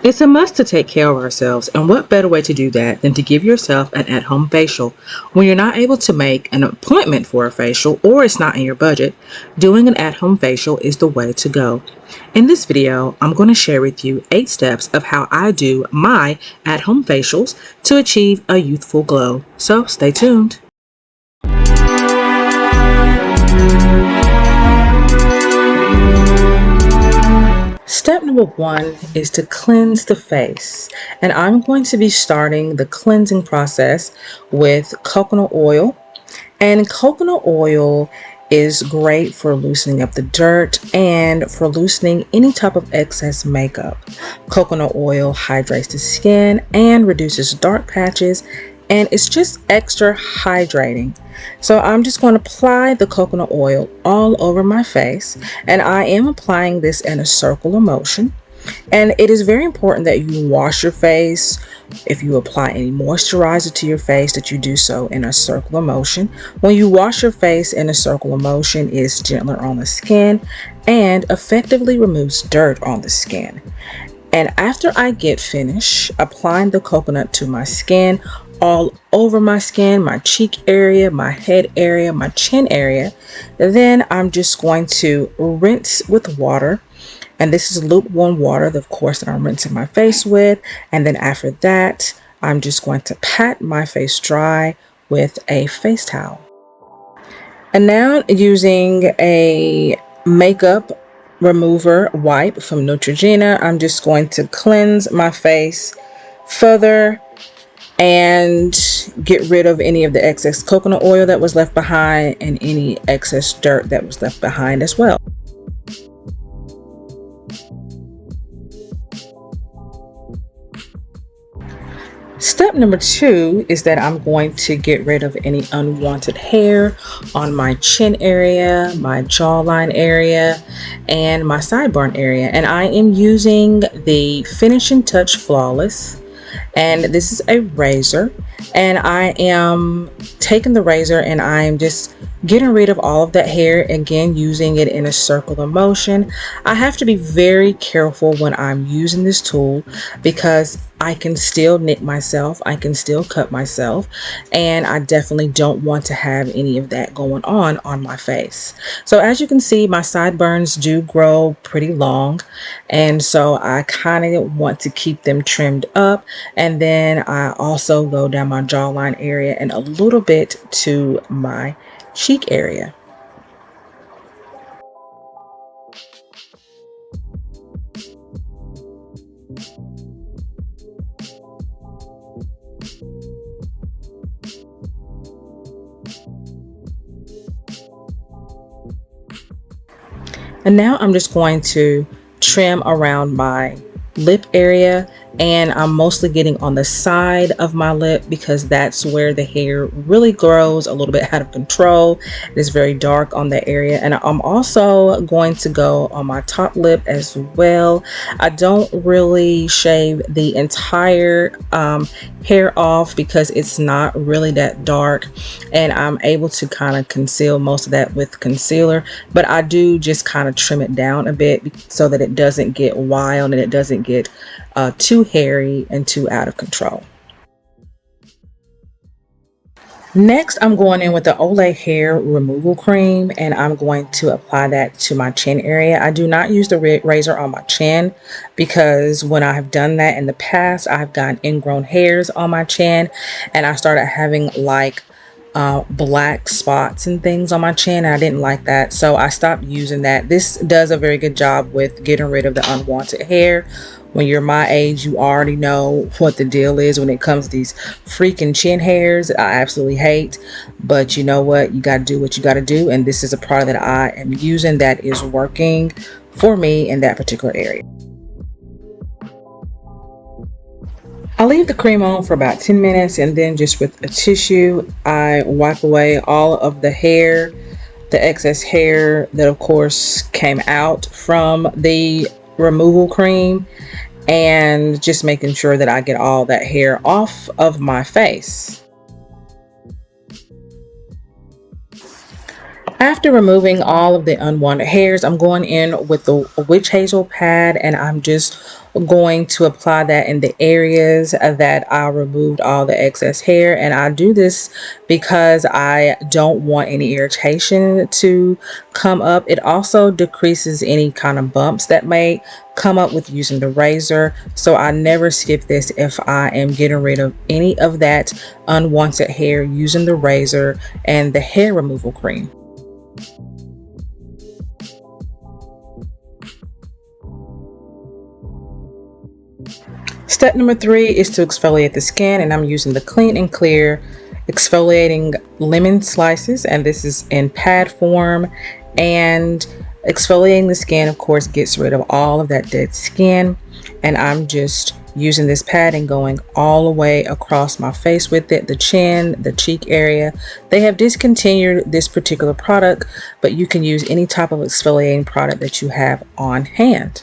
It's a must to take care of ourselves, and what better way to do that than to give yourself an at-home facial? When you're not able to make an appointment for a facial or it's not in your budget, doing an at-home facial is the way to go. In this video, I'm going to share with you 8 steps of how I do my at-home facials to achieve a youthful glow. So stay tuned. Step number 1 is to cleanse the face, and I'm going to be starting the cleansing process with coconut oil. And coconut oil is great for loosening up the dirt and for loosening any type of excess makeup. Coconut oil hydrates the skin and reduces dark patches, and it's just extra hydrating. So I'm just going to apply the coconut oil all over my face, and I am applying this in a circular motion. And it is very important that you wash your face. If you apply any moisturizer to your face, that you do so in a circular motion. When you wash your face in a circular motion, it is gentler on the skin and effectively removes dirt on the skin. And after I get finished applying the coconut to my skin, all over my skin, my cheek area, my head area, my chin area, then I'm just going to rinse with water. And this is lukewarm water, of course, that I'm rinsing my face with. And then after that, I'm just going to pat my face dry with a face towel. And now using a makeup remover wipe from Neutrogena, I'm just going to cleanse my face further and get rid of any of the excess coconut oil that was left behind and any excess dirt that was left behind as well. Step number 2 is that I'm going to get rid of any unwanted hair on my chin area, my jawline area, and my sideburn area. And I am using the Finishing Touch Flawless. And this is a razor, and I am taking the razor and I'm just getting rid of all of that hair, again using it in a circular motion. I have to be very careful when I'm using this tool because I can still nick myself, I can still cut myself, and I definitely don't want to have any of that going on my face. So as you can see, my sideburns do grow pretty long, and so I kind of want to keep them trimmed up. And then I also go down my jawline area and a little bit to my cheek area. And now I'm just going to trim around my lip area, and I'm mostly getting on the side of my lip because that's where the hair really grows a little bit out of control. It is very dark on that area, and I'm also going to go on my top lip as well. I don't really shave the entire hair off because it's not really that dark, and I'm able to kind of conceal most of that with concealer, but I do just kind of trim it down a bit so that it doesn't get wild and it doesn't get too hairy and too out of control. Next, I'm going in with the Olay hair removal cream, and I'm going to apply that to my chin area. I do not use the razor on my chin because when I have done that in the past, I've gotten ingrown hairs on my chin, and I started having like black spots and things on my chin, and I didn't like that, so I stopped using that. This does a very good job with getting rid of the unwanted hair. When you're my age, you already know what the deal is when it comes to these freaking chin hairs that I absolutely hate. But you know what? You got to do what you got to do. And this is a product that I am using that is working for me in that particular area. I leave the cream on for about 10 minutes, and then just with a tissue, I wipe away all of the hair, the excess hair that of course came out from the removal cream, and just making sure that I get all that hair off of my face. After removing all of the unwanted hairs, I'm going in with the witch hazel pad, and I'm just going to apply that in the areas that I removed all the excess hair. And I do this because I don't want any irritation to come up. It also decreases any kind of bumps that may come up with using the razor. So I never skip this if I am getting rid of any of that unwanted hair using the razor and the hair removal cream. Step number 3 is to exfoliate the skin, and I'm using the Clean and Clear exfoliating lemon slices, and this is in pad form. And exfoliating the skin, of course, gets rid of all of that dead skin, and I'm just using this pad and going all the way across my face with it, the chin, the cheek area. They have discontinued this particular product, but you can use any type of exfoliating product that you have on hand.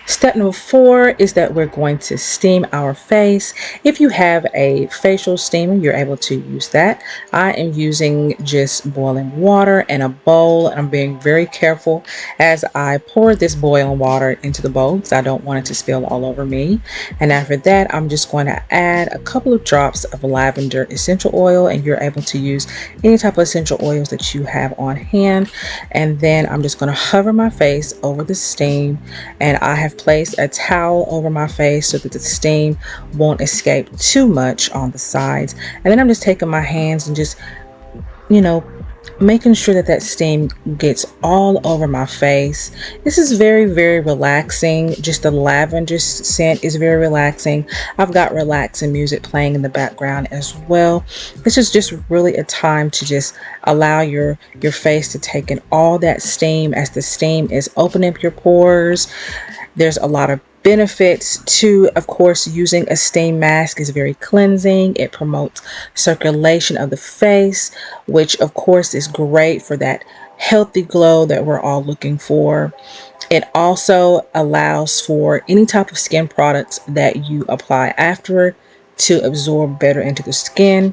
Step number 4 is that we're going to steam our face. If you have a facial steamer, you're able to use that. I am using just boiling water and a bowl, and I'm being very careful as I pour this boiling water into the bowl because I don't want it to spill all over me. And after that, I'm just going to add a couple of drops of lavender essential oil, and you're able to use any type of essential oils that you have on hand. And then I'm just going to hover my face over the steam, and I have placed a towel over my face so that the steam won't escape too much on the sides. And then I'm just taking my hands and just, making sure that that steam gets all over my face. This is very, very relaxing. Just the lavender scent is very relaxing. I've got relaxing music playing in the background as well. This is just really a time to just allow your face to take in all that steam as the steam is opening up your pores. There's a lot of benefits to, of course, using a steam mask is very cleansing. It promotes circulation of the face, which of course is great for that healthy glow that we're all looking for. It also allows for any type of skin products that you apply after to absorb better into the skin.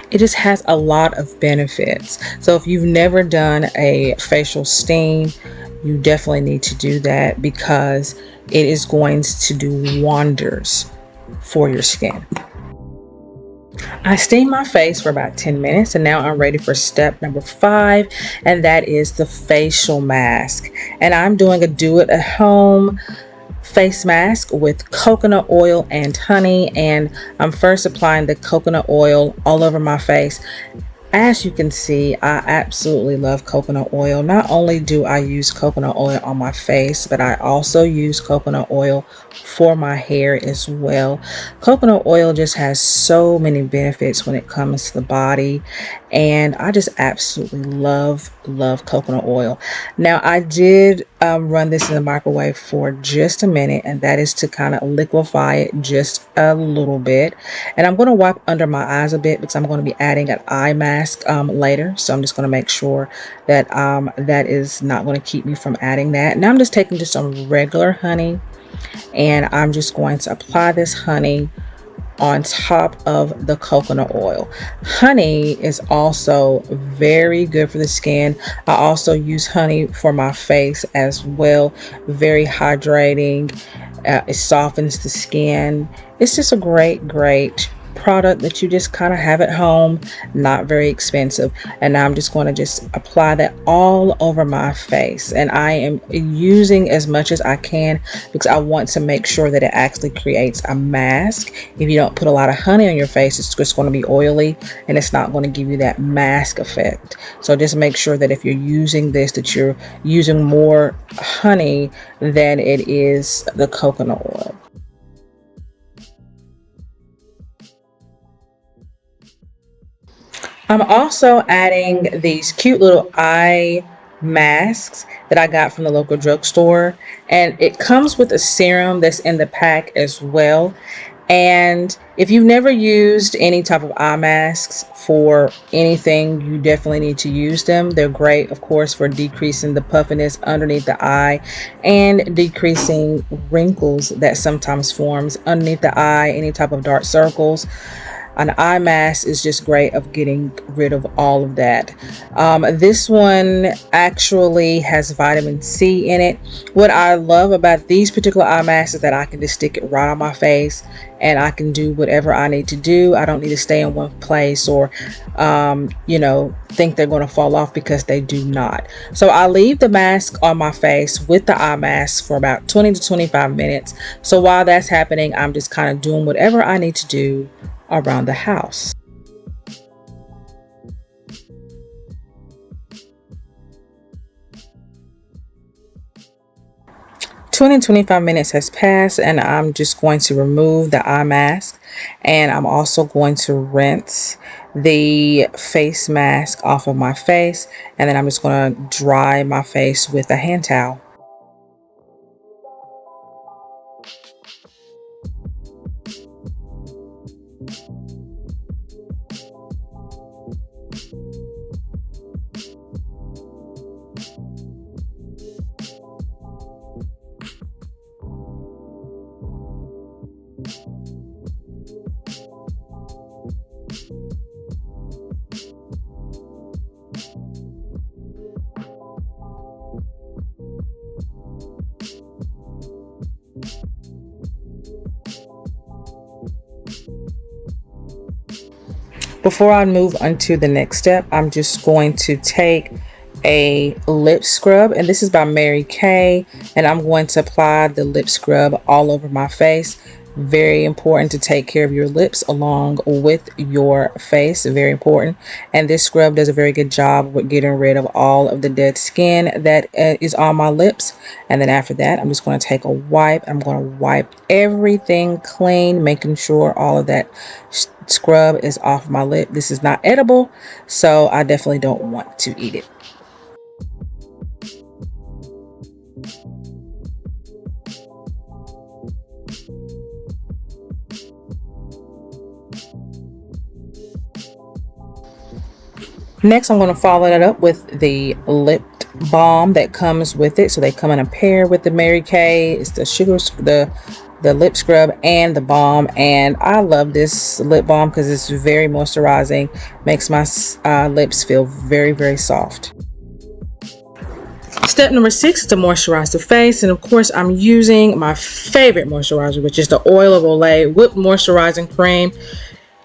It just has a lot of benefits. So if you've never done a facial steam, you definitely need to do that because it is going to do wonders for your skin. I steamed my face for about 10 minutes, and now I'm ready for step number 5, and that is the facial mask. And I'm doing a do-it-at-home face mask with coconut oil and honey, and I'm first applying the coconut oil all over my face. As you can see, I absolutely love coconut oil. Not only do I use coconut oil on my face, but I also use coconut oil for my hair as well. Coconut oil just has so many benefits when it comes to the body, and I just absolutely love coconut oil. Now, I did run this in the microwave for just a minute, and that is to kind of liquefy it just a little bit. And I'm going to wipe under my eyes a bit because I'm going to be adding an eye mask later. So I'm just going to make sure that that is not going to keep me from adding that. Now I'm just taking just some regular honey, and I'm just going to apply this honey on top of the coconut oil. Honey is also very good for the skin. I also use honey for my face as well. Very hydrating. It softens the skin. It's just a great product that you just kind of have at home, not very expensive. And now I'm just going to just apply that all over my face, and I am using as much as I can because I want to make sure that it actually creates a mask. If you don't put a lot of honey on your face, it's just going to be oily and it's not going to give you that mask effect. So just make sure that if you're using this, that you're using more honey than it is the coconut oil. I'm also adding these cute little eye masks that I got from the local drugstore, and it comes with a serum that's in the pack as well. And if you've never used any type of eye masks for anything, you definitely need to use them. They're great, of course, for decreasing the puffiness underneath the eye and decreasing wrinkles that sometimes forms underneath the eye, any type of dark circles. An eye mask is just great of getting rid of all of that. This one actually has vitamin C in it. What I love about these particular eye masks is that I can just stick it right on my face and I can do whatever I need to do. I don't need to stay in one place or think they're going to fall off, because they do not. So I leave the mask on my face with the eye mask for about 20 to 25 minutes. So while that's happening, I'm just kind of doing whatever I need to do around the house. 20 to 25 minutes has passed, and I'm just going to remove the eye mask, and I'm also going to rinse the face mask off of my face, and then I'm just going to dry my face with a hand towel. Before I move on to the next step, I'm just going to take a lip scrub, and this is by Mary Kay, and I'm going to apply the lip scrub all over my face. Very important to take care of your lips along with your face, very important. And this scrub does a very good job with getting rid of all of the dead skin that is on my lips. And then after that, I'm just going to take a wipe. I'm going to wipe everything clean, making sure all of that scrub is off my lip. This is not edible, so I definitely don't want to eat it. Next, I'm going to follow that up with the lip balm that comes with it. So they come in a pair with the Mary Kay. It's the the lip scrub and the balm, and I love this lip balm because it's very moisturizing, makes my lips feel very, very soft. Step number 6 is to moisturize the face, and of course I'm using my favorite moisturizer, which is the Oil of Olay Whipped Moisturizing Cream.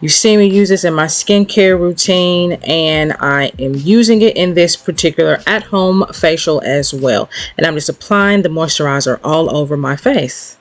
You see me use this in my skincare routine, and I am using it in this particular at-home facial as well. And I'm just applying the moisturizer all over my face.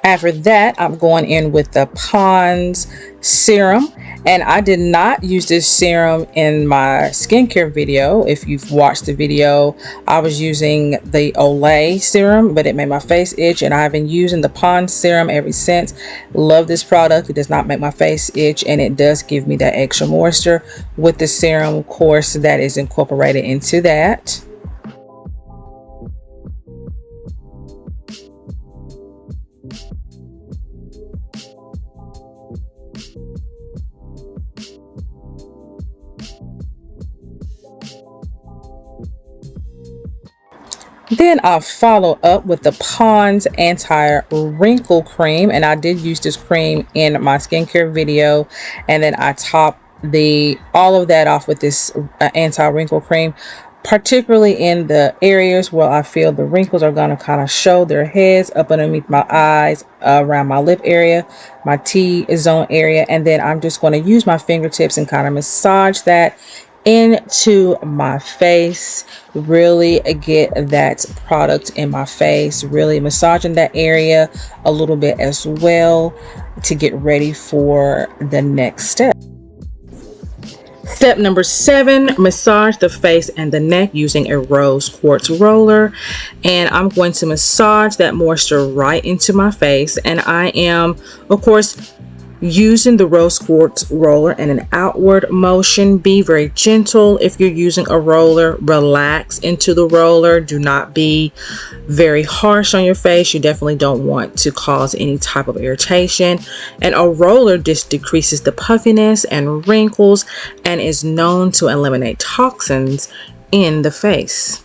After that, I'm going in with the Pond's serum, and I did not use this serum in my skincare video. If you've watched the video, I was using the Olay serum, but it made my face itch, and I've been using the Pond's serum ever since. Love this product. It does not make my face itch, and it does give me that extra moisture with the serum, of course, that is incorporated into that. Then I'll follow up with the Pond's anti-wrinkle cream, and I did use this cream in my skincare video, and then I top all of that off with this anti-wrinkle cream, particularly in the areas where I feel the wrinkles are going to kind of show their heads, up underneath my eyes, around my lip area, my T-zone area, and then I'm just going to use my fingertips and kind of massage that into my face, really get that product in my face, really massaging that area a little bit as well to get ready for the next step. Step number 7, massage the face and the neck using a rose quartz roller. And I'm going to massage that moisture right into my face. And I am, of course, using the rose quartz roller in an outward motion. Be very gentle if you're using a roller. Relax into the roller. Do not be very harsh on your face. You definitely don't want to cause any type of irritation. And a roller just decreases the puffiness and wrinkles and is known to eliminate toxins in the face.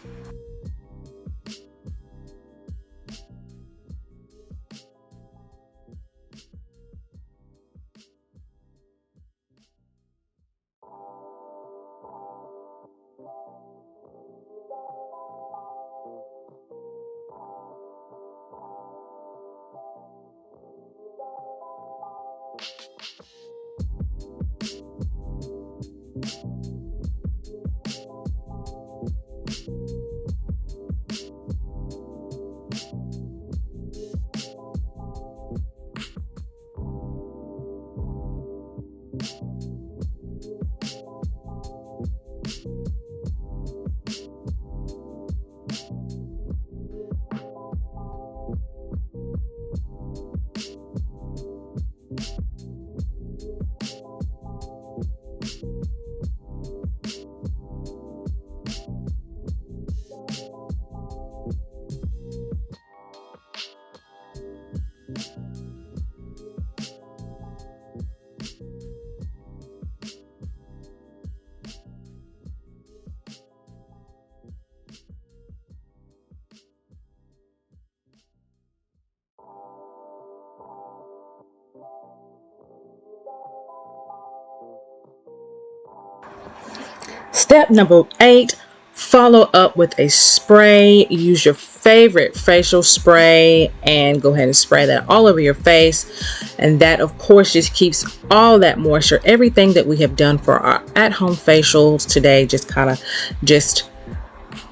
Step number 8, follow up with a spray. Use your favorite facial spray and go ahead and spray that all over your face. And that, of course, just keeps all that moisture. Everything that we have done for our at-home facials today just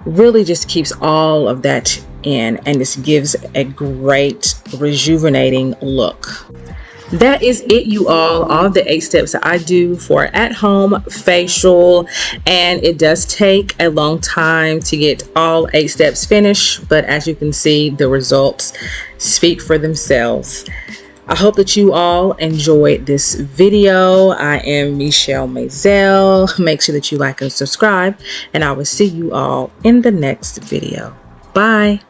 really keeps all of that in, and just gives a great rejuvenating look. That is it, you all of the 8 steps that I do for at-home facial, and it does take a long time to get all 8 steps finished, but as you can see, the results speak for themselves. I hope that you all enjoyed this video. I am Michele Mazelleghh. Make sure that you like and subscribe, and I will see you all in the next video. Bye.